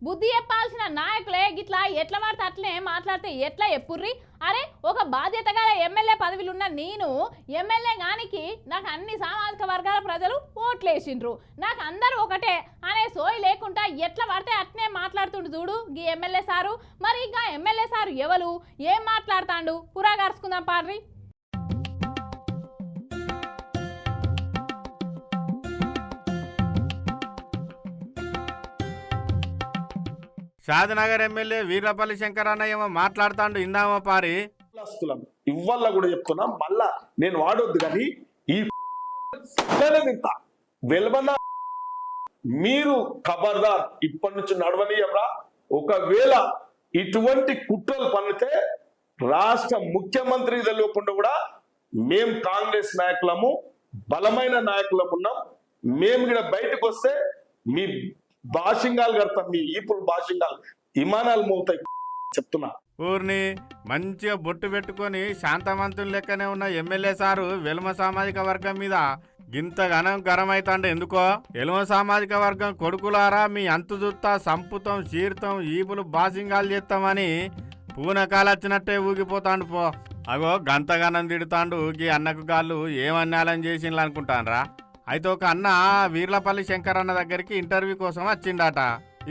బుద్ధి చెప్పాల్సిన నాయకులే గిట్లా ఎట్లా పడితే అట్లనే మాట్లాడితే ఎట్లా ఎప్పుర్రి? అరే ఒక బాధ్యత గల ఎమ్మెల్యే పదవిలో ఉన్న నేను ఎమ్మెల్యే గానికి నాకు అన్ని సామాజిక వర్గాల ప్రజలు ఓట్లేసిండ్రు, నాకు అందరూ ఒకటే అనే సోయి లేకుండా ఎట్లా పడితే అట్నే మాట్లాడుతుండు చూడు గీ ఎమ్మెల్యే సారు. మరి ఇంకా ఎమ్మెల్యే సారు ఎవరు, ఏం మాట్లాడుతాండు పురాగార్చుకుందాం పార్రి. షాద్నగర్ ఎమ్మెల్యే వీర్లపల్లి శంకర్ అన్న ఏమో మాట్లాడుతాండు, ఇందామా పారి. ఇవ్వాల కూడా చెప్తున్నా, మళ్ళా నేను వాడొద్దు కానీ ఈ వెల్వన మీరు ఖబర్దార్ ఇప్పటి నుంచి నడవనీయరా. ఒకవేళ ఇటువంటి కుట్రలు పన్నితే రాష్ట్ర ముఖ్యమంత్రి తెలియకుండా కూడా మేం కాంగ్రెస్ నాయకులము, బలమైన నాయకులము ఉన్నాం. మేము కూడా బయటకు వస్తే మీ భాషింగాలు కడతాం, మీ ఈపులు భాషింగాలు విమానాలు మోగుతాయి చెప్తున్నా. ఊరిని మంచిగా బొట్టు పెట్టుకొని శాంతవంతులు లెక్కనే ఉన్న ఎమ్మెల్యే సారు వెలుమ సామాజిక వర్గం మీద గింతగానం గరమైతాండే ఎందుకో. ఎలుమ సామాజిక వర్గం కొడుకులారా మీ అంతు జుత్తా సంపుతం చీరుతాం ఈపులు బాసింగాలు చేస్తామని పూనకాలు వచ్చినట్టే ఊగిపోతాండు పో. అగో గంతగానం తిడుతాండు గీ అన్నకు గాళ్ళు ఏమన్యాలని చేసిండ్రు అనుకుంటాన్రా. అయితే ఒక అన్న వీర్లపల్లి శంకర్ అన్న దగ్గరికి ఇంటర్వ్యూ కోసం వచ్చిండట.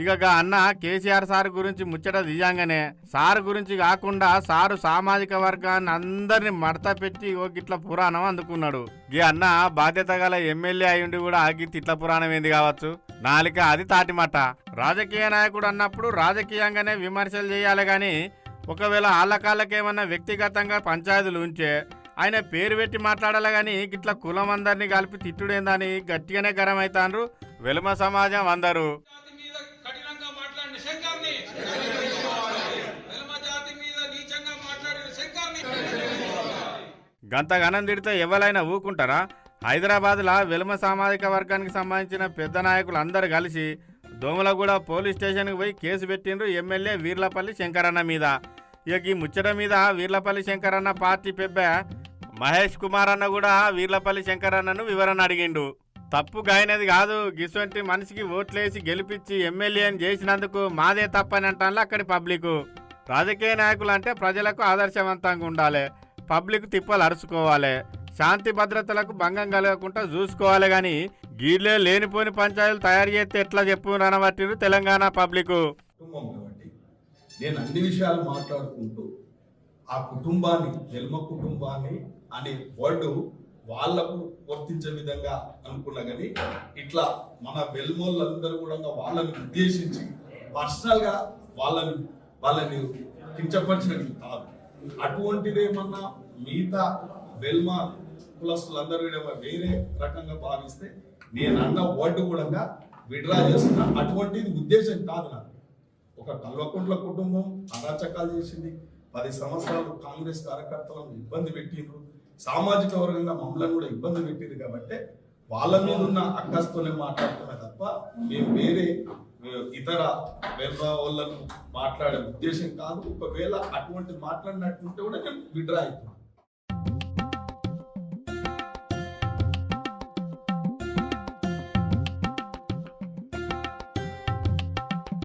ఇక అన్న కేసీఆర్ సార్ గురించి ముచ్చట దియంగానే సార్ గురించి కాకుండా సారు సామాజిక వర్గాన్ని అందరిని మడత పెట్టి ఓ గిట్ల పురాణం అందుకున్నాడు. ఈ అన్న బాధ్యత గల ఎమ్మెల్యే అయ్యుండి కూడా ఆగి తిట్ల పురాణం ఏంది కావచ్చు, నాలిక అది తాటిమాట. రాజకీయ నాయకుడు అన్నప్పుడు రాజకీయంగానే విమర్శలు చేయాలి గాని ఒకవేళ ఆళ్ళకాళ్ళకేమన్నా వ్యక్తిగతంగా పంచాయతీలు ఉంచే ఆయన పేరు పెట్టి మాట్లాడాలి గాని గిట్ల కులం అందరినీ కలిపి తిట్టుడేందని గట్టిగానే గరం అవుతాండ్రు వెలుమ సమాజం అందరూ. గంతగనం తిడితే ఎవరైనా ఊకుంటారా? హైదరాబాద్లో వెలుమ సామాజిక వర్గానికి సంబంధించిన పెద్ద నాయకులు అందరు కలిసి దోమలగూడ పోలీస్ స్టేషన్కి పోయి కేసు పెట్టిండ్రు ఎమ్మెల్యే వీర్లపల్లి శంకరన్న మీద. ఇక ఈ ముచ్చట మీద వీర్లపల్లి శంకరన్న పార్టీ పెద్ద మహేష్ కుమార్ అన్న కూడా వీర్లపల్లి శంకరన్నను వివరణ అడిగిండు. తప్పు గాయనది కాదు, గిసొంటి మనిషికి ఓట్లేసి గెలిపించి ఎమ్మెల్యేని చేసినందుకు మాదే తప్పని అంటాను అక్కడి పబ్లిక్. రాజకీయ నాయకులు అంటే ప్రజలకు ఆదర్శవంతంగా ఉండాలి, పబ్లిక్ తిప్పలు అరుచుకోవాలి, శాంతి భద్రతలకు భంగం కలగకుండా చూసుకోవాలి. కానీ గీళ్ళే లేనిపోని పంచాయతీలు తయారు చేస్తే ఎట్లా చెప్పు అనబట్టిరు తెలంగాణ పబ్లిక్. కుటుంబం కాబట్టి నేను అన్ని విషయాలు మాట్లాడుకుంటూ ఆ కుటుంబాన్ని వెల్మ కుటుంబాన్ని అనే వర్డు వాళ్లకు వర్తించే విధంగా అనుకున్నా కానీ ఇట్లా మన వెల్మోళ్ళందరూ కూడా వాళ్ళని ఉద్దేశించి పర్సనల్ గా వాళ్ళని కించపరిచినట్టు కాదు. అటువంటిదేమన్నా మిగతా వెల్మ కులస్తులందరూ కూడా వేరే రకంగా భావిస్తే నేను అన్న వర్డ్ కూడా విడ్రా చేస్తున్నా. అటువంటిది ఉద్దేశం కాదు నాకు. ఒక కల్వకుంట్ల కుటుంబం అరాచకాలు చేసింది, 10 సంవత్సరాలు కాంగ్రెస్ కార్యకర్తలను ఇబ్బంది పెట్టిండ్రు, సామాజిక వర్గంగా మమ్మల్ని కూడా ఇబ్బంది పెట్టింది. కాబట్టి వాళ్ళ మీద ఉన్న అక్కస్తోనే మాట్లాడుతున్నా తప్ప మేము వేరే ఇతర వాళ్ళను మాట్లాడే ఉద్దేశం కాదు. ఒకవేళ అటువంటి మాట్లాడినట్టుంటే కూడా నేను విడ్రా అవుతున్నాను.